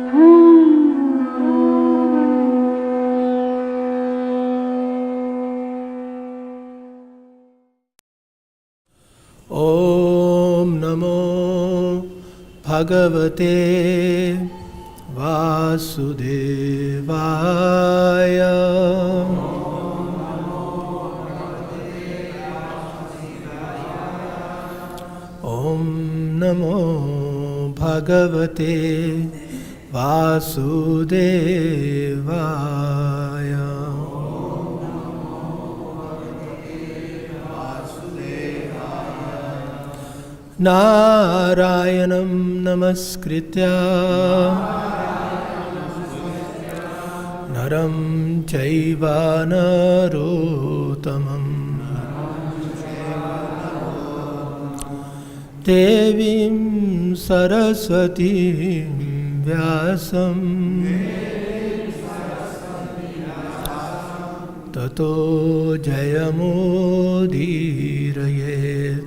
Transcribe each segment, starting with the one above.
Om Namo Bhagavate Vasudevaya. Om Namo Bhagavate Vasudevaya. Narayanam Namaskritya Naram Chaiva Narottamam Devim Saraswatim Vyasam Tato Jayamodirayet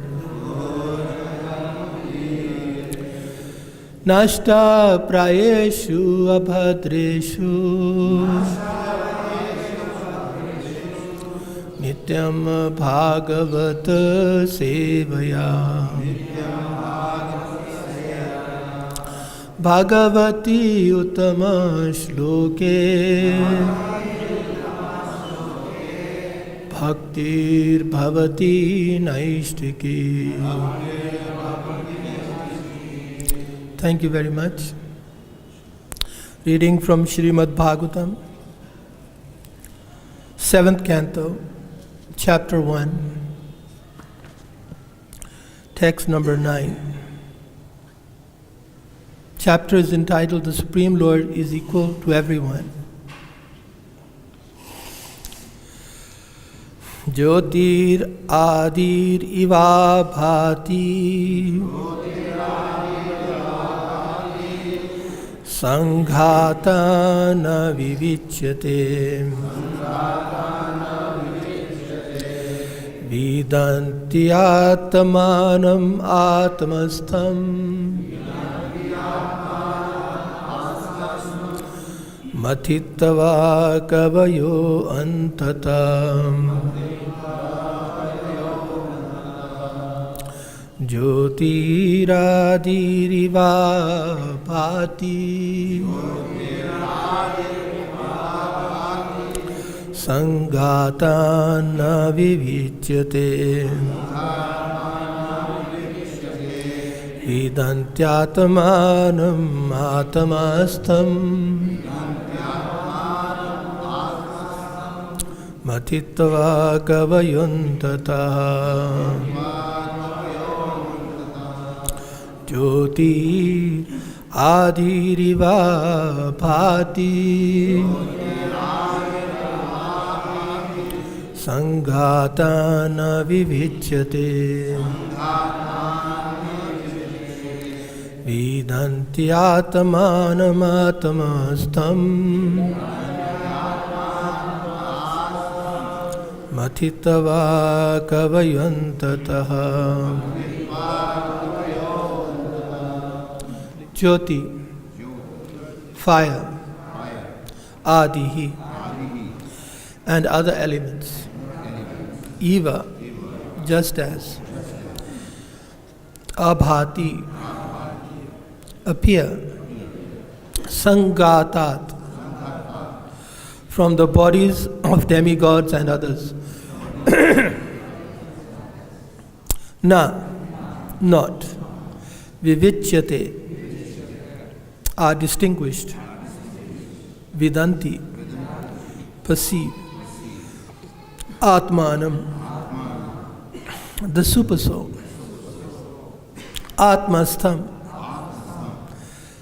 Nashta prayeshu abhadreshu Nityam bhagavata sevaya Bhagavati uttama shloke Bhaktir bhavati naishtiki. Thank you very much. Reading from Srimad Bhagavatam, 7th Canto, Chapter 1, Text number 9. Chapter is entitled The Supreme Lord is Equal to Everyone. Jyotir Adir Iva Bhati Sanghata na vivichyate Vidanti atmanam atmastham Matitava kavayo antatam Jyotiradiriva bhati Sangata na vivichyate Vidantyatmanam atamastham Matitava kavayuntata Jyoti adiriva bhati Sangata na vivichyate Vidanti atmanam atamastham Matitava kavayantataha. Jyoti, fire, Adihi, and other elements, Eva, just as, Abhati, appear, Sangatat, from the bodies of demigods and others. Na, not, Vivichyate, are distinguished. Vidanti, perceive. Atmanam, the supersoul. Atmastham,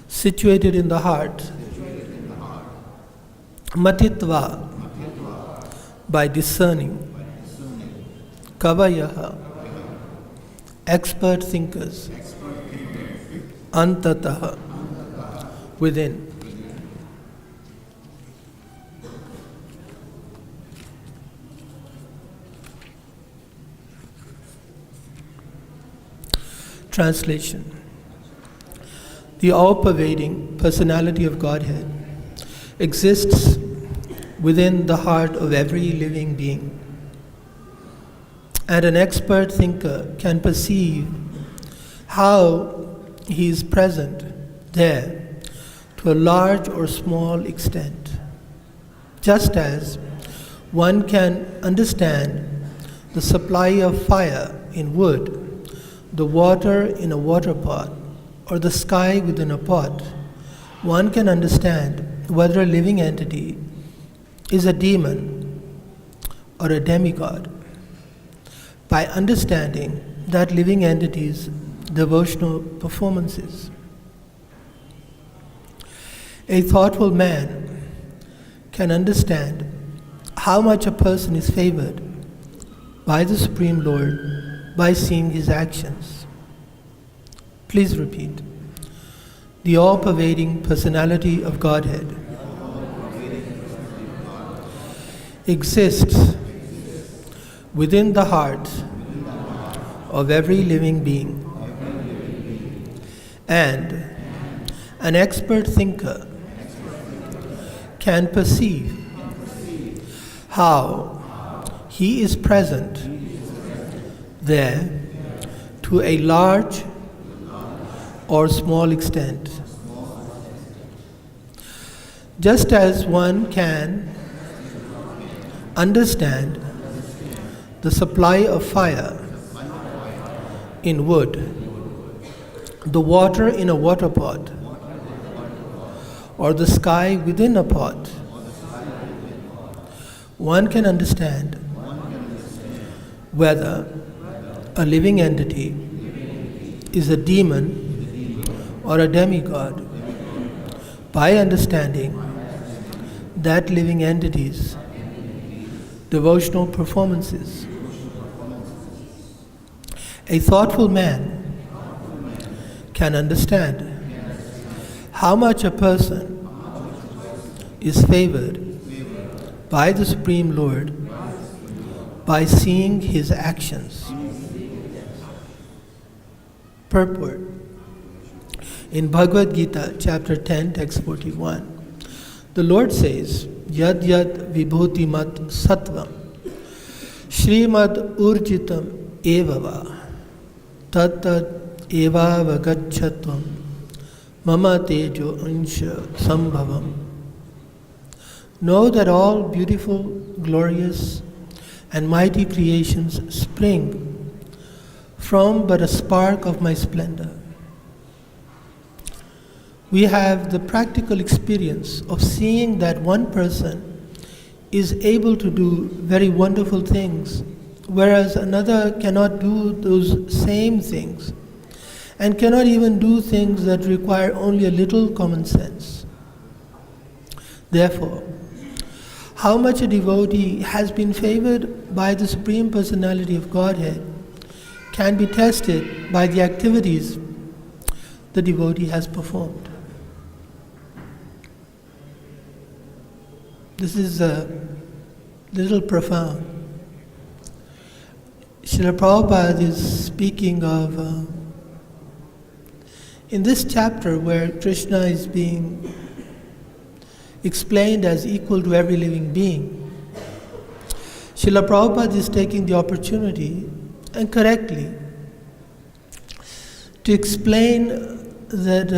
situated in the heart. Matitva, by discerning. Kavayaha, expert thinkers. Antataha, within. Translation. The all-pervading personality of Godhead exists within the heart of every living being. And an expert thinker can perceive how he is present there to a large or small extent. Just as one can understand the supply of fire in wood, the water in a water pot, or the sky within a pot, one can understand whether a living entity is a demon or a demigod by understanding that living entity's devotional performances. A thoughtful man can understand how much a person is favored by the Supreme Lord by seeing his actions. Please repeat. The all-pervading personality of Godhead exists within the heart of every living being. And an expert thinker can perceive how he is present there to a large or small extent. Just as one can understand the supply of fire in wood, the water in a water pot, or the sky within a pot, one can understand whether a living entity is a demon or a demigod by understanding that living entity's devotional performances. A thoughtful man can understand how much a person is favored by the Supreme Lord by seeing his actions. Purport. In Bhagavad-Gita, chapter 10, text 41, the Lord says, Yad yad vibhuti mat sattvam, Shrimad urjitam evava, tat tat eva vagachatvam, mama tejo ansha sambhavam. Know that all beautiful, glorious, and mighty creations spring from but a spark of my splendor. We have the practical experience of seeing that one person is able to do very wonderful things, whereas another cannot do those same things, and cannot even do things that require only a little common sense. Therefore, how much a devotee has been favored by the Supreme Personality of Godhead can be tested by the activities the devotee has performed. This is a little profound. Srila Prabhupada is speaking of, in this chapter where Krishna is being explained as equal to every living being, Srila Prabhupada is taking the opportunity, and correctly, to explain that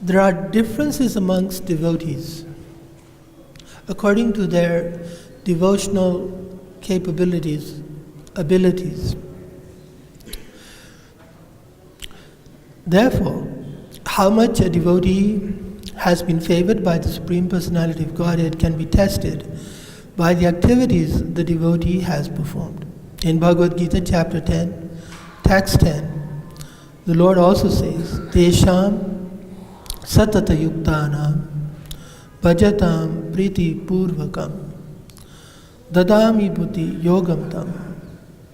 there are differences amongst devotees according to their devotional capabilities, abilities. Therefore, how much a devotee has been favored by the Supreme Personality of Godhead can be tested by the activities the devotee has performed. In Bhagavad-Gita chapter 10, text 10, the Lord also says, Tesham satata yuktanam bhajatam priti purvakam dadami buddhi yogam tam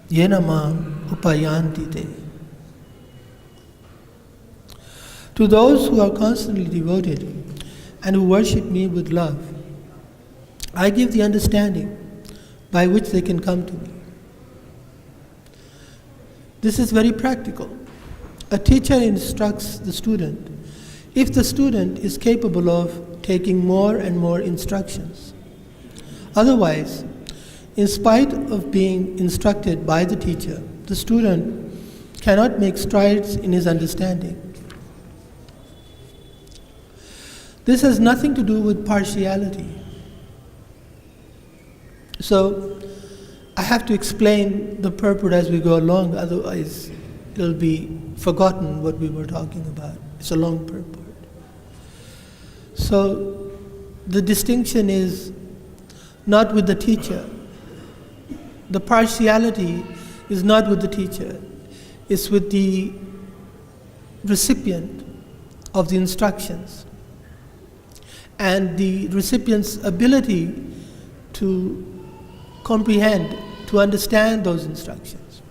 yena mam upayanti te. To those who are constantly devoted and who worship me with love, I give the understanding by which they can come to me. This is very practical. a teacher instructs the student if the student is capable of taking more and more instructions. Otherwise, in spite of being instructed by the teacher, the student cannot make strides in his understanding. This has nothing to do with partiality. So, I have to explain the purport as we go along, otherwise it'll be forgotten what we were talking about. It's a long purport. So, the distinction is not with the teacher. The partiality is not with the teacher. It's with the recipient of the instructions and the recipient's ability to comprehend, to understand those instructions.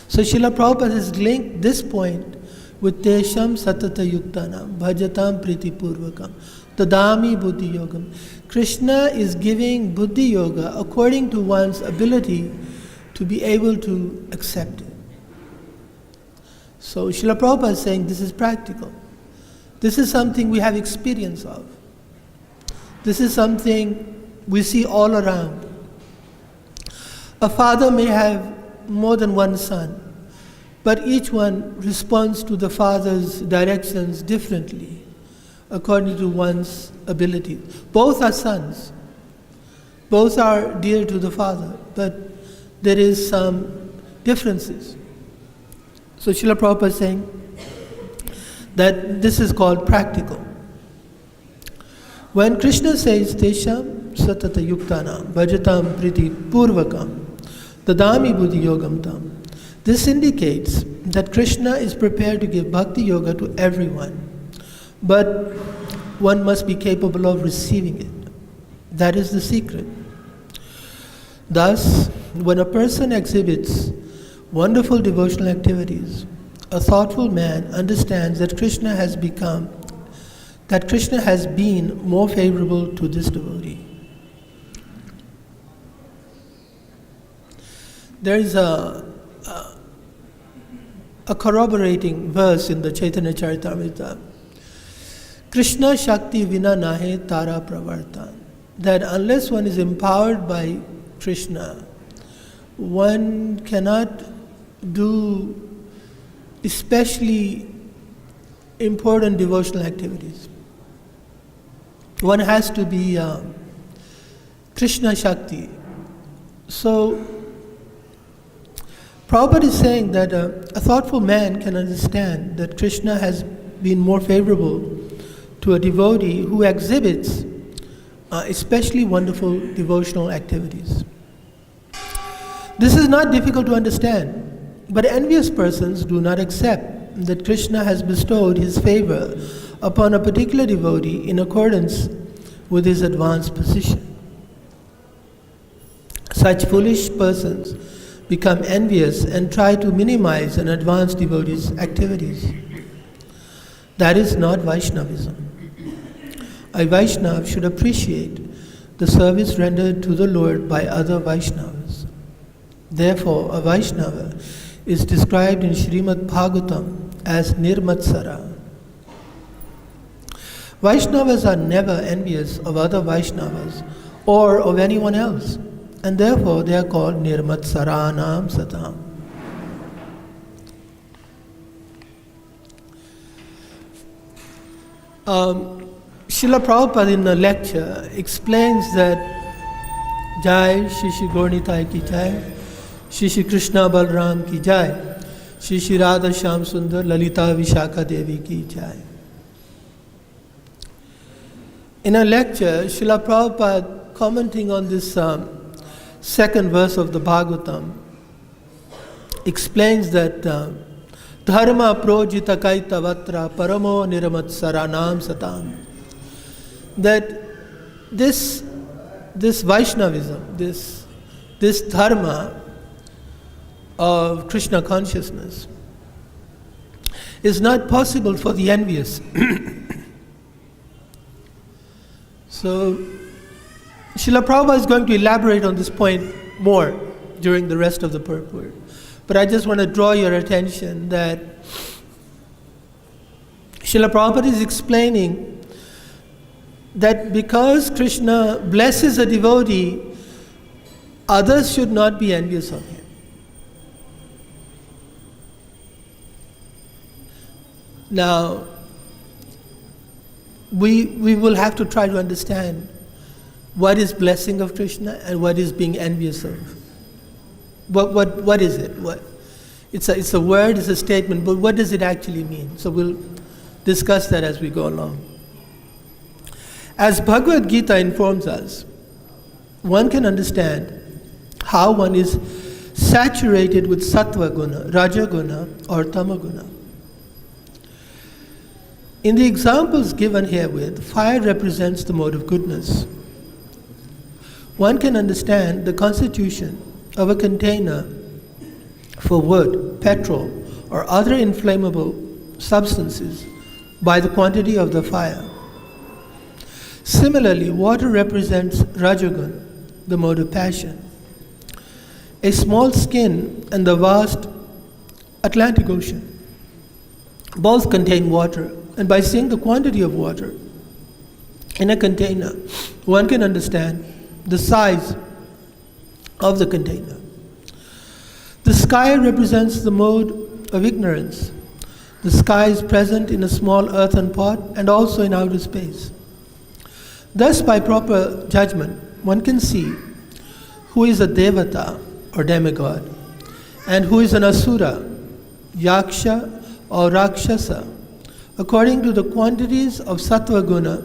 So Srila Prabhupada has linked this point with Tesham Satata Yuktanam Bhajatam Priti Purvakam Tadami Buddhi Yogam. Krishna is giving Buddhi Yoga according to one's ability to be able to accept it. So Srila Prabhupada is saying this is practical. This is something we have experience of. This is something we see all around. A father may have more than one son, but each one responds to the father's directions differently, according to one's abilities. Both are sons. Both are dear to the father, but there is some differences. So Srila Prabhupada is saying that this is called practical. When Krishna says, Tesham Satata Yuktanam Bhajatam Priti Purvakam Tadami Buddhi Yogam Tam, this indicates that Krishna is prepared to give bhakti-yoga to everyone, but one must be capable of receiving it. That is the secret. Thus, when a person exhibits wonderful devotional activities, a thoughtful man understands that Krishna has been more favorable to this devotee. There is a corroborating verse in the Chaitanya Charitamrita, Krishna Shakti Vina Nahe Tara Pravartan, that unless one is empowered by Krishna, one cannot do especially important devotional activities. One has to be Krishna Shakti. So, Prabhupada is saying that a thoughtful man can understand that Krishna has been more favorable to a devotee who exhibits especially wonderful devotional activities. This is not difficult to understand, but envious persons do not accept that Krishna has bestowed his favor upon a particular devotee in accordance with his advanced position. Such foolish persons become envious and try to minimize an advanced devotee's activities. That is not Vaishnavism. A Vaishnava should appreciate the service rendered to the Lord by other Vaishnavas. Therefore, a Vaishnava is described in Srimad Bhagavatam as Nirmatsara. Vaishnavas are never envious of other Vaishnavas or of anyone else, and therefore they are called Nirmatsaranam Satam. Srila Prabhupada in a lecture explains that Jai Shri Shri Gaurnitai ki Jai, Shri Shri Krishna Balram ki Jai, Shri Shri Radha Shyam Sundar Lalita Vishakha Devi ki Jai. In a lecture, Srila Prabhupada, commenting on this second verse of the Bhagavatam, explains that Dharma projita kaita vatra paramo niramatsaranam satam, that this Vaishnavism, this dharma of Krishna consciousness is not possible for the envious. So, Srila Prabhupada is going to elaborate on this point more during the rest of the purport. But I just want to draw your attention that Srila Prabhupada is explaining that because Krishna blesses a devotee, others should not be envious of him. Now, we will have to try to understand what is blessing of Krishna and what is being envious of. What is it? It's a word, it's a statement, but what does it actually mean? So we'll discuss that as we go along. As Bhagavad-Gita informs us, one can understand how one is saturated with sattva guna, raja guna, or tama guna. In the examples given herewith, fire represents the mode of goodness. One can understand the constitution of a container for wood, petrol, or other inflammable substances by the quantity of the fire. Similarly, water represents Rajagun, the mode of passion. A small skin and the vast Atlantic Ocean both contain water, and by seeing the quantity of water in a container, one can understand the size of the container. The sky represents the mode of ignorance. The sky is present in a small earthen pot and also in outer space. Thus, by proper judgment, one can see who is a devata or demigod and who is an asura, yaksha or rakshasa, according to the quantities of sattva guna,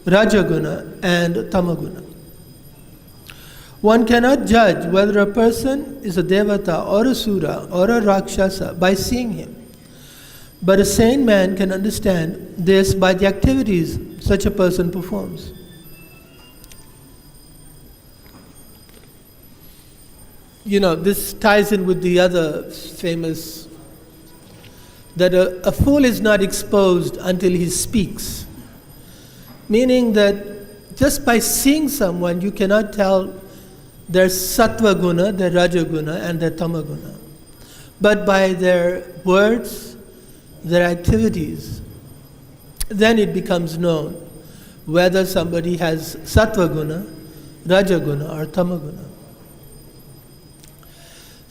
raja guna, and tamaguna. One cannot judge whether a person is a devata or a sura or a rakshasa by seeing him. But a sane man can understand this by the activities such a person performs. You know, this ties in with the other famous, that a fool is not exposed until he speaks. Meaning that just by seeing someone, you cannot tell their sattva guna, their raja guna, and their tama guna. But by their words, their activities, then it becomes known whether somebody has sattva guna, raja guna, or tama guna.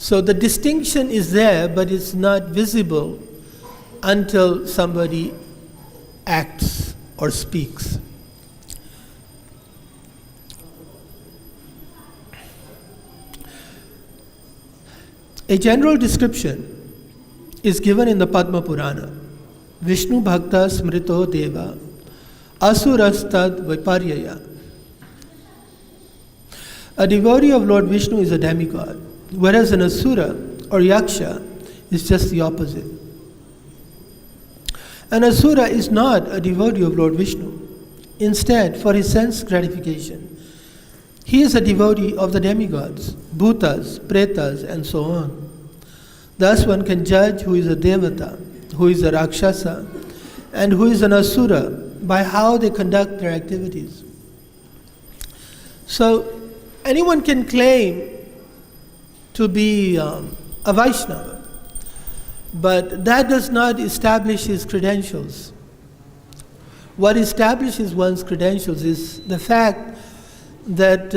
So the distinction is there, but it's not visible until somebody acts or speaks. A general description is given in the Padma Purana. Vishnu Bhakta Smrito Deva Asurastad Viparyaya. A devotee of Lord Vishnu is a demigod, whereas an asura or yaksha is just the opposite. An asura is not a devotee of Lord Vishnu. Instead, for his sense gratification, he is a devotee of the demigods, bhutas, pretas, and so on. Thus one can judge who is a devata, who is a rakshasa, and who is an asura by how they conduct their activities. So anyone can claim to be a Vaishnava, but that does not establish his credentials. What establishes one's credentials is the fact that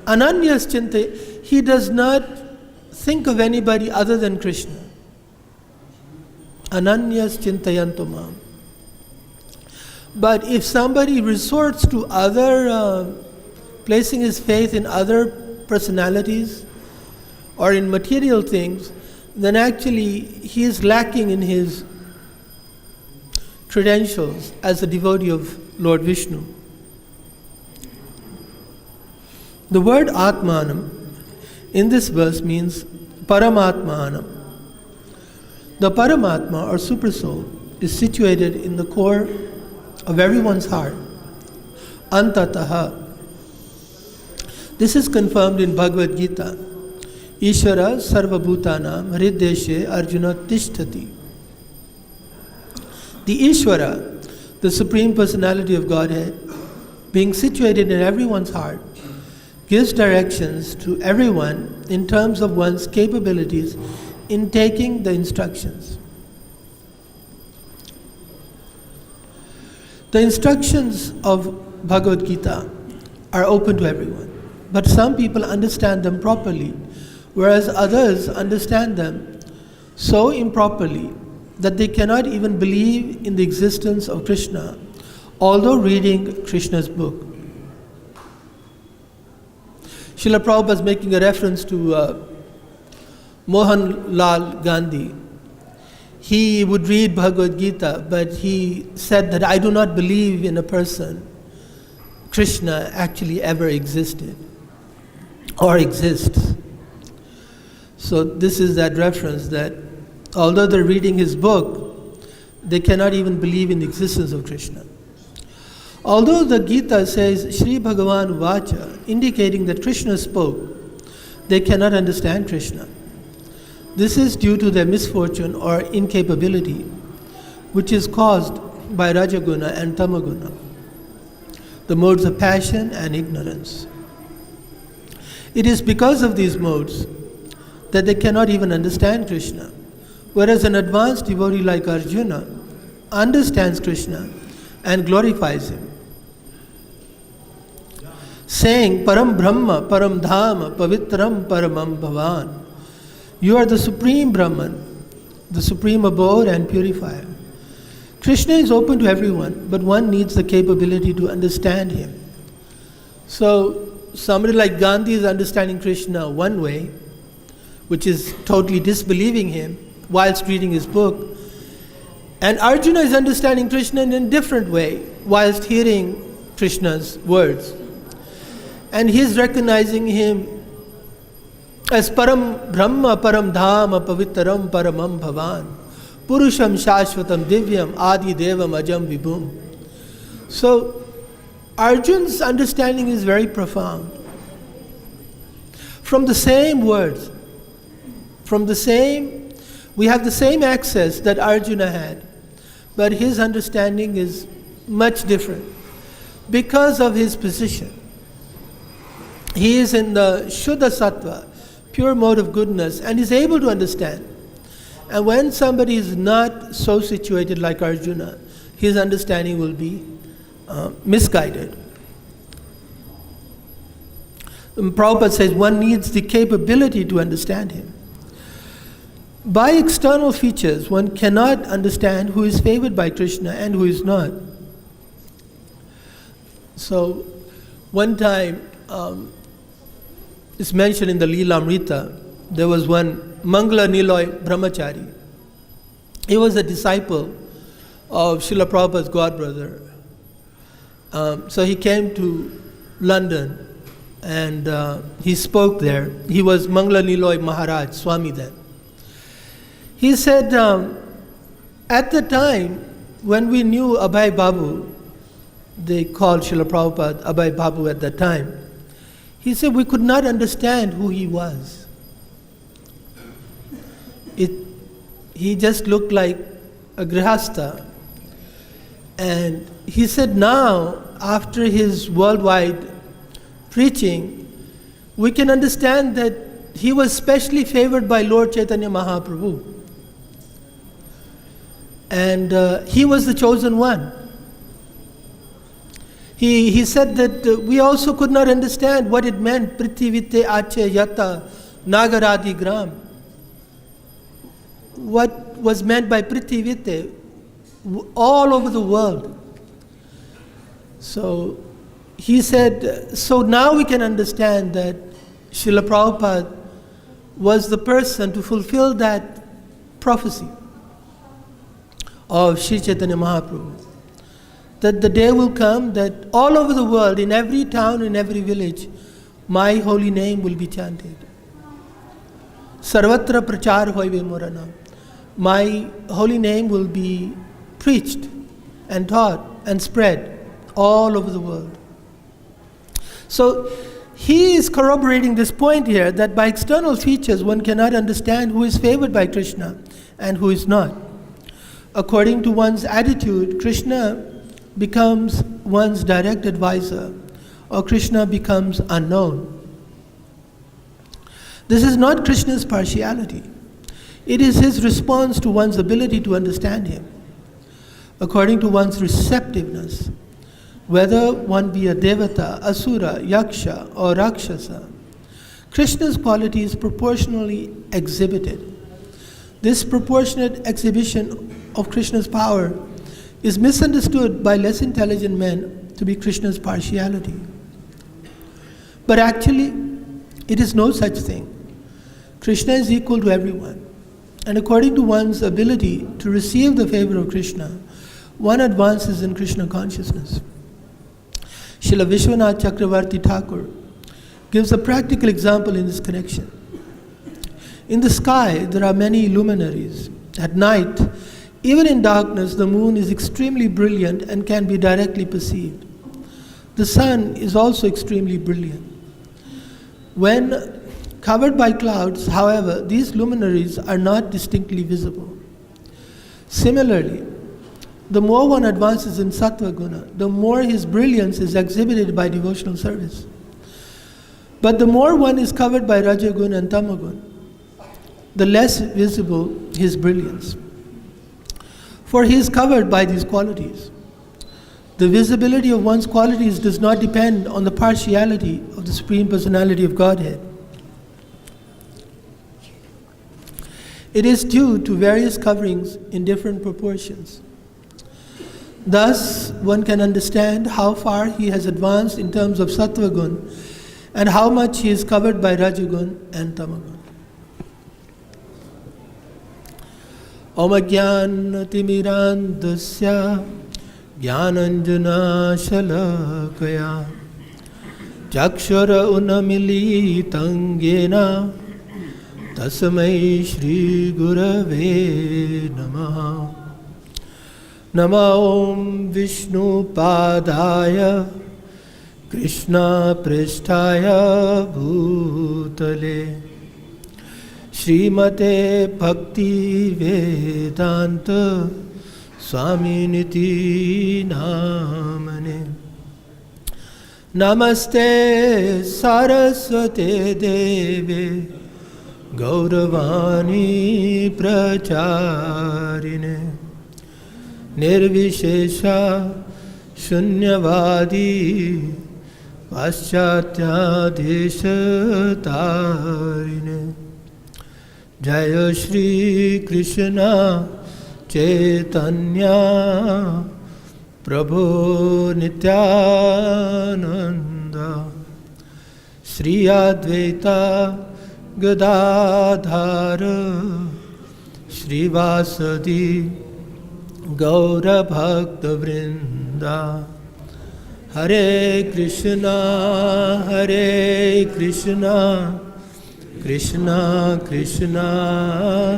Ananyas Chinte, he does not think of anybody other than Krishna. Ananyas Chintayanto Mam. But if somebody resorts to other, placing his faith in other personalities or in material things, then actually he is lacking in his credentials as a devotee of Lord Vishnu. The word Atmanam in this verse means Paramatmanam. The Paramatma or Supersoul is situated in the core of everyone's heart. Antataha. This is confirmed in Bhagavad-Gita. Ishvara sarvabhutanam hrideshe arjuna tishtati. The Ishvara, the Supreme Personality of Godhead, being situated in everyone's heart, gives directions to everyone in terms of one's capabilities in taking the instructions. The instructions of Bhagavad-Gita are open to everyone, but some people understand them properly, whereas others understand them so improperly that they cannot even believe in the existence of Krishna, although reading Krishna's book. Srila Prabhupada is making a reference to Mohanlal Gandhi. He would read Bhagavad-Gita, but he said that I do not believe in a person, Krishna, actually ever existed or exists. So this is that reference that although they're reading his book, they cannot even believe in the existence of Krishna. Although the Gita says Shri Bhagavan Vacha, indicating that Krishna spoke, they cannot understand Krishna. This is due to their misfortune or incapability, which is caused by Rajaguna and Tamaguna, the modes of passion and ignorance. It is because of these modes that they cannot even understand Krishna, whereas an advanced devotee like Arjuna understands Krishna and glorifies him, saying, Param Brahma, Param Dhama, Pavitram Paramam Bhavan. You are the supreme Brahman, the supreme abode and purifier. Krishna is open to everyone, but one needs the capability to understand him. So somebody like Gandhi is understanding Krishna one way, which is totally disbelieving him whilst reading his book. And Arjuna is understanding Krishna in a different way whilst hearing Krishna's words. And he is recognizing him as Param Brahma, Param Dhama, Pavitram Paramam Bhavan, Purusham Shashvatam Divyam Adi Devam Ajam Vibhum. So Arjun's understanding is very profound. From the same words, we have the same access that Arjuna had, but his understanding is much different because of his position. He is in the Shuddha Sattva, pure mode of goodness, and is able to understand. And when somebody is not so situated like Arjuna, his understanding will be misguided. Prabhupada says one needs the capability to understand him. By external features, one cannot understand who is favored by Krishna and who is not. So, one time, it's mentioned in the Leela-amrita, there was one Mangala Niloy Brahmachari. He was a disciple of Srila Prabhupada's godbrother. So he came to London and he spoke there. He was Mangala Niloy Maharaj, Swami then. He said, at the time when we knew Abhay Babu, they called Srila Prabhupada Abhay Babu at that time, he said we could not understand who he was. He just looked like a grihastha. And he said now, after his worldwide preaching, we can understand that he was specially favored by Lord Chaitanya Mahaprabhu. And he was the chosen one. He said that we also could not understand what it meant, Prithivite Ache Yata Nagaradi Gram. What was meant by Prithivite all over the world. So he said, so now we can understand that Srila Prabhupada was the person to fulfill that prophecy of Sri Chaitanya Mahaprabhu. That the day will come that all over the world, in every town, in every village, my holy name will be chanted. Sarvatra prachar hoive morana. My holy name will be preached and taught and spread all over the world. So he is corroborating this point here that by external features one cannot understand who is favored by Krishna and who is not. According to one's attitude, Krishna becomes one's direct advisor, or Krishna becomes unknown. This is not Krishna's partiality. It is his response to one's ability to understand him, according to one's receptiveness, whether one be a devata, asura, yaksha, or rakshasa. Krishna's quality is proportionally exhibited. This proportionate exhibition of Krishna's power is misunderstood by less intelligent men to be Krishna's partiality. But actually, it is no such thing. Krishna is equal to everyone, and according to one's ability to receive the favor of Krishna, one advances in Krishna consciousness. Srila Vishwanath Chakravarti Thakur gives a practical example in this connection. In the sky, there are many luminaries. At night, even in darkness, the moon is extremely brilliant and can be directly perceived. The sun is also extremely brilliant. When covered by clouds, however, these luminaries are not distinctly visible. Similarly, the more one advances in sattva guna, the more his brilliance is exhibited by devotional service. But the more one is covered by rajaguna and tamaguna, the less visible his brilliance. For he is covered by these qualities. The visibility of one's qualities does not depend on the partiality of the Supreme Personality of Godhead. It is due to various coverings in different proportions. Thus, one can understand how far he has advanced in terms of sattva gun and how much he is covered by rajagun and tamagun. Om Ajnana Timirandasya Jnananjana Shalakaya Chakshara Unamilitam Yena Tasmai Shri Gurave Namaha. Nama Om Vishnu Padaya Krishna Pristhaya Bhutale Srimate Bhakti Vedanta Swaminiti Namane. Namaste Saraswate Deve Gauravani Pracharine Nirvishesha Shunyavadi Paschatya Desha Tarine. Jaya Shri Krishna Chaitanya Prabhu Nityananda Sri Advaita Gadadhara Sri Vasadi Gaura Bhakta Vrinda. Hare Krishna Krishna Krishna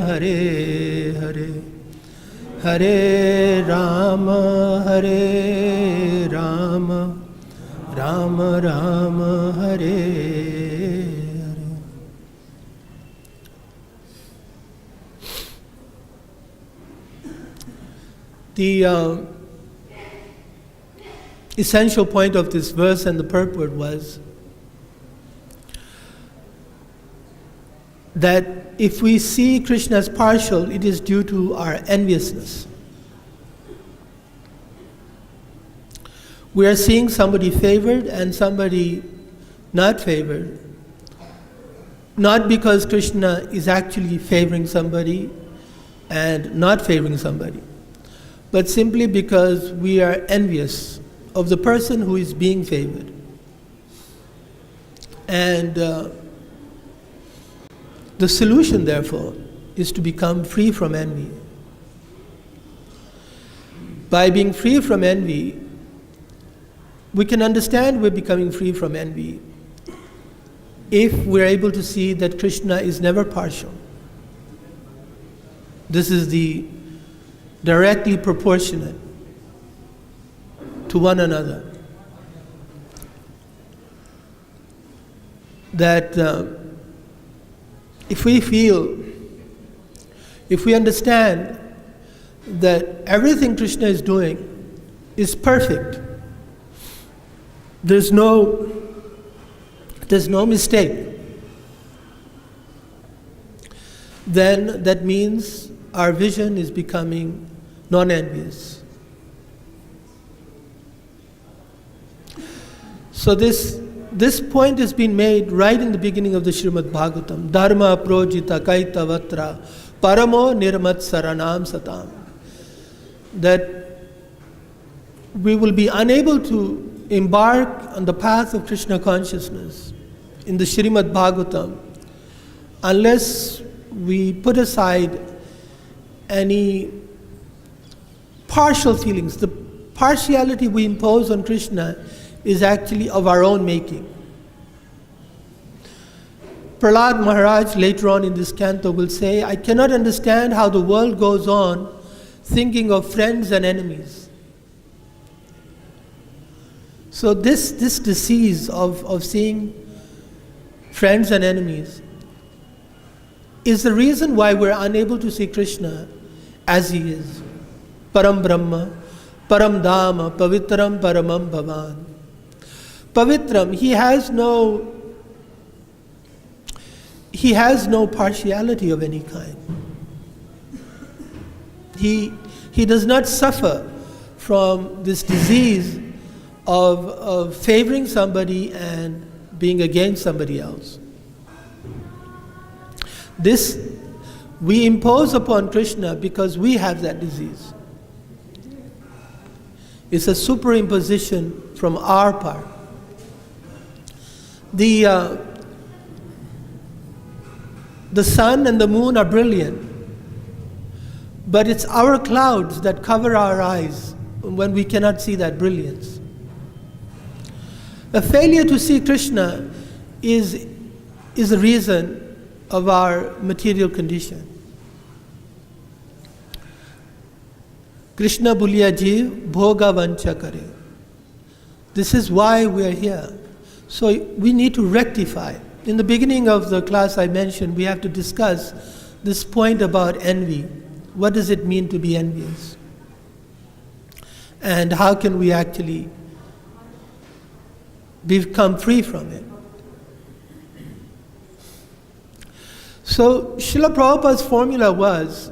Hare Hare Hare Rama Rama Rama Hare Hare. The essential point of this verse and the purport was that if we see Krishna as partial, it is due to our enviousness. We are seeing somebody favored and somebody not favored, not because Krishna is actually favoring somebody and not favoring somebody, but simply because we are envious of the person who is being favored. And the solution, therefore, is to become free from envy. By being free from envy, we can understand we're becoming free from envy if we're able to see that Krishna is never partial. This is the directly proportionate to one another. That if we understand that everything Krishna is doing is perfect, there's no mistake, then that means our vision is becoming non-envious. So this point has been made right in the beginning of the Srimad Bhagavatam. Dharma projita kaita vatra paramo nirmat saranam satam. That we will be unable to embark on the path of Krishna consciousness in the Srimad Bhagavatam unless we put aside any partial feelings. The partiality we impose on Krishna is actually of our own making. Prahlad Maharaj later on in this canto will say, I cannot understand how the world goes on thinking of friends and enemies. So this disease of seeing friends and enemies is the reason why we're unable to see Krishna as he is. Param Brahma, Param Dhamma, Pavitram Paramam Bhavan. Pavitram, he has no partiality of any kind. He does not suffer from this disease of favoring somebody and being against somebody else. This we impose upon Krishna because we have that disease. It's a superimposition from our part. The sun and the moon are brilliant, but it's our clouds that cover our eyes when we cannot see that brilliance. A failure to see Krishna is the reason of our material condition. Krishna buliya jeev bhoga vancha kare. This is why we are here. So we need to rectify. In the beginning of the class I mentioned we have to discuss this point about envy. What does it mean to be envious? And how can we actually become free from it? So Srila Prabhupada's formula was,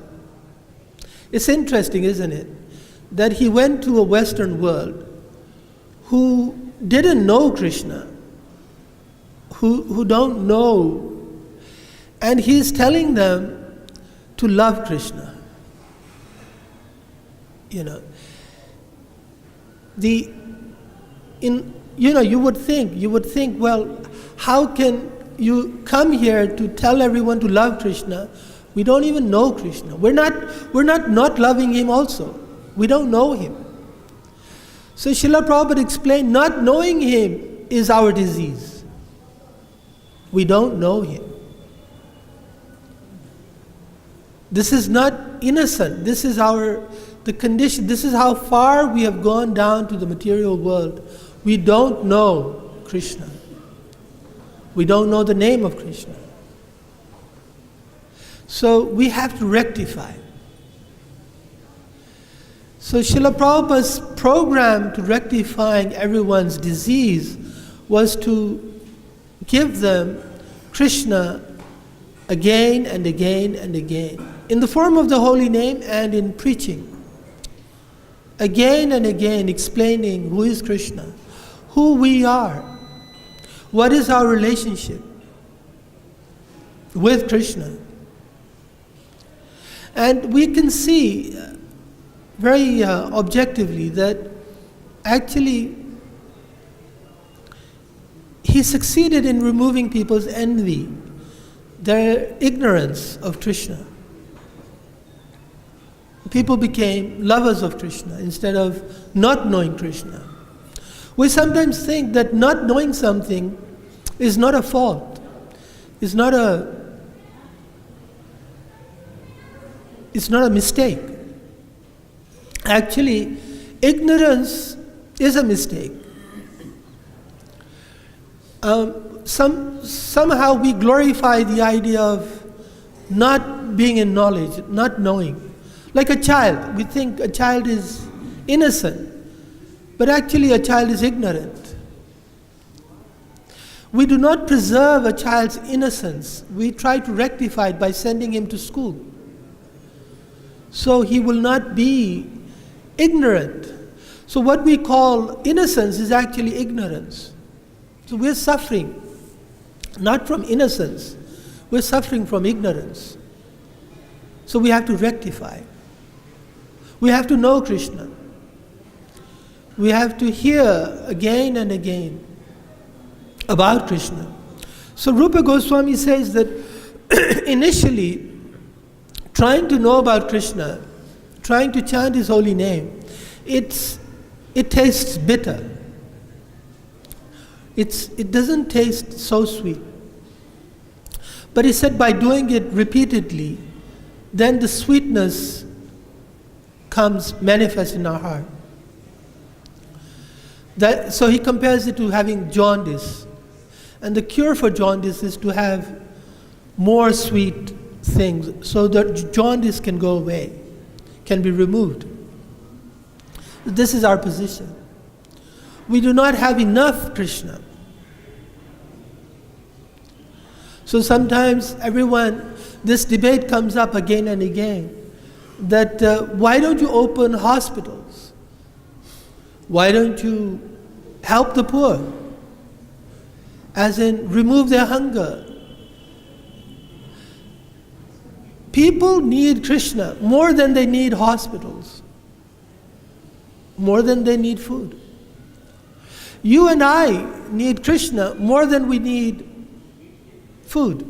it's interesting, isn't it, that he went to a Western world who didn't know Krishna, who don't know, and he's telling them to love Krishna. You would think, well, how can you come here to tell everyone to love Krishna? We don't even know Krishna. We're not loving him also. We don't know him. So Srila Prabhupada explained, not knowing him is our disease. We don't know him. This is not innocent. This is the condition. This is how far we have gone down to the material world. We don't know Krishna. We don't know the name of Krishna. So we have to rectify. So Srila Prabhupada's program to rectifying everyone's disease was to give them Krishna again and again and again, in the form of the holy name and in preaching. Again and again explaining who is Krishna, who we are, what is our relationship with Krishna. And we can see very objectively that actually he succeeded in removing people's envy, their ignorance of Krishna. People became lovers of Krishna instead of not knowing Krishna. We sometimes think that not knowing something is not a fault. It's not a mistake. Actually, ignorance is a mistake. Somehow we glorify the idea of not being in knowledge, not knowing. Like a child, we think a child is innocent, but actually a child is ignorant. We do not preserve a child's innocence. We try to rectify it by sending him to school. So he will not be ignorant. So what we call innocence is actually ignorance. So we're suffering, not from innocence. We're suffering from ignorance. So we have to rectify. We have to know Krishna. We have to hear again and again about Krishna. So Rupa Goswami says that initially, trying to know about Krishna, trying to chant his holy name, it tastes bitter. It doesn't taste so sweet. But he said by doing it repeatedly, then the sweetness comes manifest in our heart. So he compares it to having jaundice. And the cure for jaundice is to have more sweet things so that jaundice can go away, can be removed. This is our position. We do not have enough Krishna. So sometimes this debate comes up again and again, that why don't you open hospitals? Why don't you help the poor? As in, remove their hunger. People need Krishna more than they need hospitals, more than they need food. You and I need Krishna more than we need food,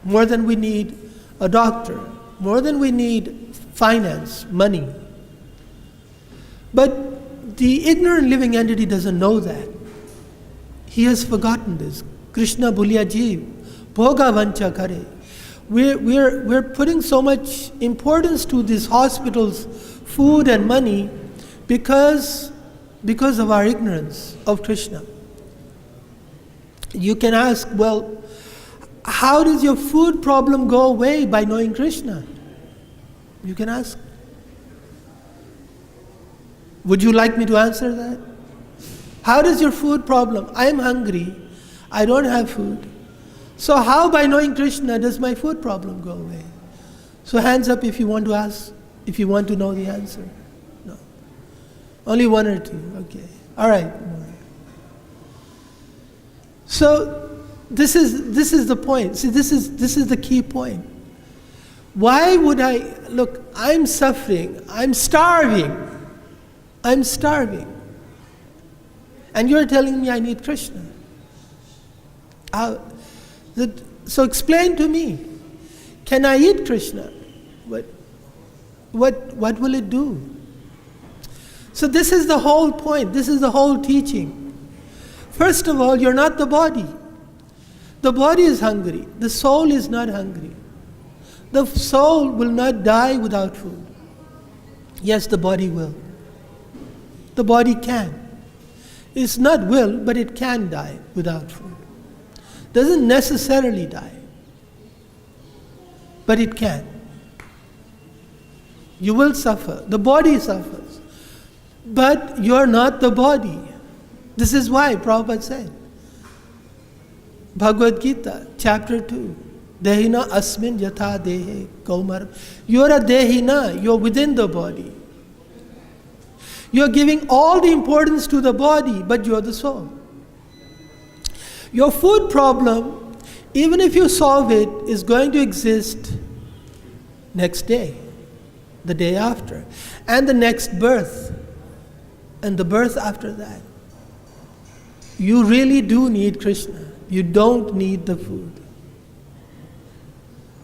more than we need a doctor, more than we need finance, money. But the ignorant living entity doesn't know that. He has forgotten this. Krishna bhuliya jeev, bhoga vancha kare. We're putting so much importance to these hospitals, food and money, because of our ignorance of Krishna. You can ask, well, how does your food problem go away by knowing Krishna? You can ask. Would you like me to answer that? How does your food problem? I am hungry. I don't have food. So how by knowing Krishna does my food problem go away? So hands up if you want to ask, if you want to know the answer. No. Only one or two. Okay. All right. So this is the point. See, this is the key point. Why would look, I'm suffering. I'm starving. I'm starving. And you're telling me I need Krishna. So explain to me, can I eat Krishna? What will it do? So this is the whole point. This is the whole teaching. First of all, you're not the body. The body is hungry. The soul is not hungry. The soul will not die without food. Yes, the body will. The body can. It's not will, but it can die without food. Doesn't necessarily die, but it can. You will suffer. The body suffers. But you're not the body. This is why Prabhupada said, Bhagavad-Gita, chapter 2, Dehina asmin yatha dehe kaumar. You're a dehina, you're within the body. You're giving all the importance to the body, but you're the soul. Your food problem, even if you solve it, is going to exist next day, the day after, and the next birth, and the birth after that. You really do need Krishna. You don't need the food.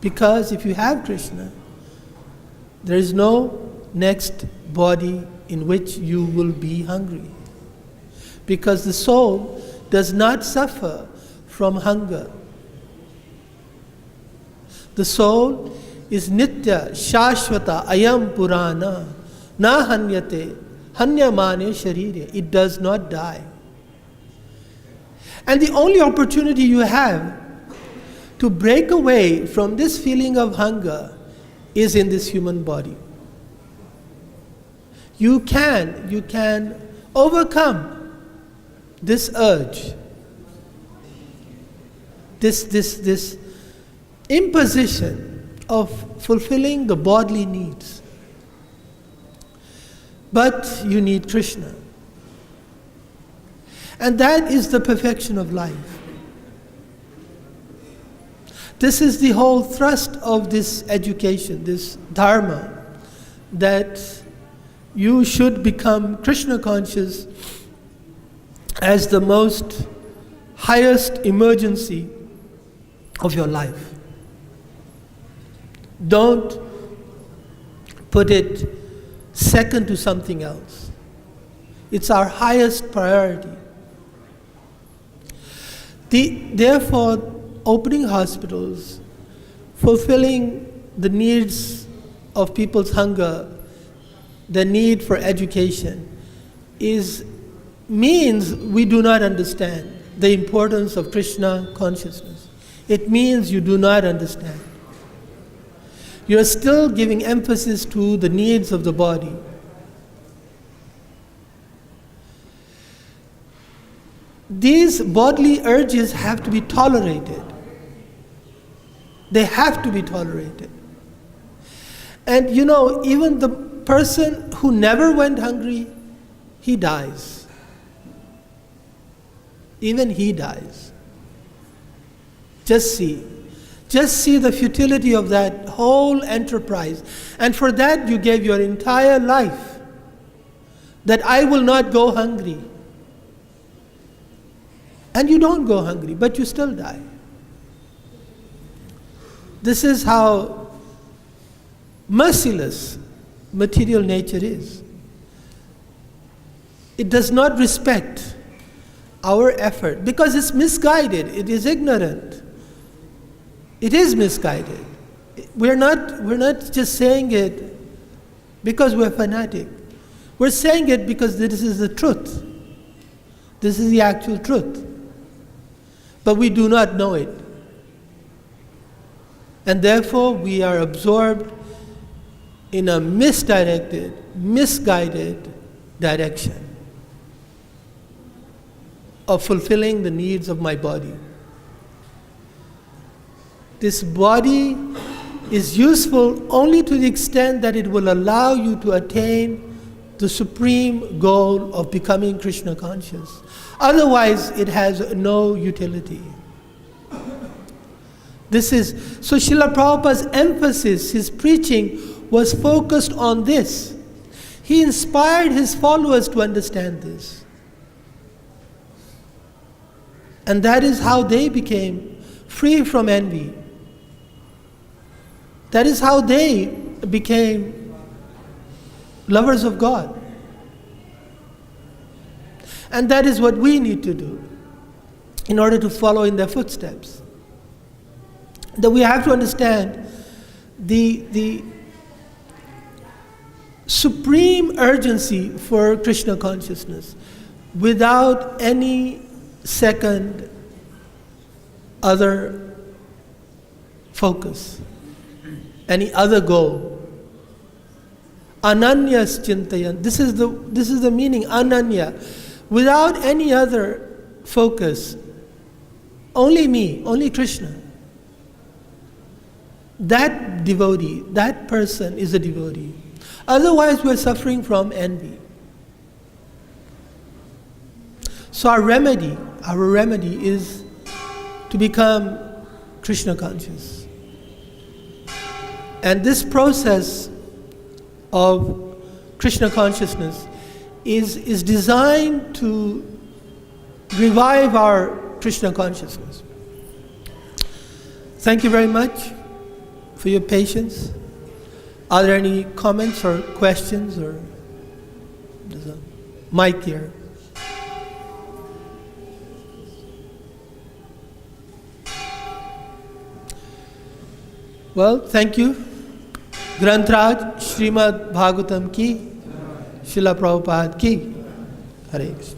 Because if you have Krishna, there is no next body in which you will be hungry. Because the soul does not suffer from hunger. The soul is nitya, shashvata, ayam purana, na hanyate, hanyamane sharire. It does not die. And the only opportunity you have to break away from this feeling of hunger is in this human body. You can overcome this urge this imposition of fulfilling the bodily needs. But you need Krishna. And that is the perfection of life. This is the whole thrust of this education, this dharma, that you should become Krishna conscious as the most highest emergency of your life. Don't put it second to something else. It's our highest priority. Therefore, opening hospitals, fulfilling the needs of people's hunger, the need for education, means we do not understand the importance of Krishna consciousness. It means you do not understand. You are still giving emphasis to the needs of the body. These bodily urges have to be tolerated. They have to be tolerated. And even the person who never went hungry, he dies. Even he dies. Just see the futility of that whole enterprise. And for that you gave your entire life. That I will not go hungry. And you don't go hungry, but you still die. This is how merciless material nature is. It does not respect our effort because it's misguided, it is ignorant. It is misguided. We're not just saying it because we're fanatic. We're saying it because this is the truth. This is the actual truth. But we do not know it. And therefore we are absorbed in a misdirected, misguided direction of fulfilling the needs of my body. This body is useful only to the extent that it will allow you to attain the supreme goal of becoming Krishna conscious. Otherwise, it has no utility. So Srila Prabhupada's emphasis, his preaching, was focused on this. He inspired his followers to understand this. And that is how they became free from envy. That is how they became lovers of God. And that is what we need to do in order to follow in their footsteps. That we have to understand the supreme urgency for Krishna consciousness without any second other focus, any other goal. Ananyas chintayan. This is the meaning, ananya. Without any other focus, only me, only Krishna. That devotee, that person is a devotee. Otherwise, we're suffering from envy. So our remedy is to become Krishna conscious. And this process of Krishna consciousness is designed to revive our Krishna consciousness. Thank you very much for your patience. Are there any comments or questions? Or there's a mic here. Well, thank you. Grantraj Srimad Bhagavatam ki, Srila Prabhupada ki. Hare Krishna.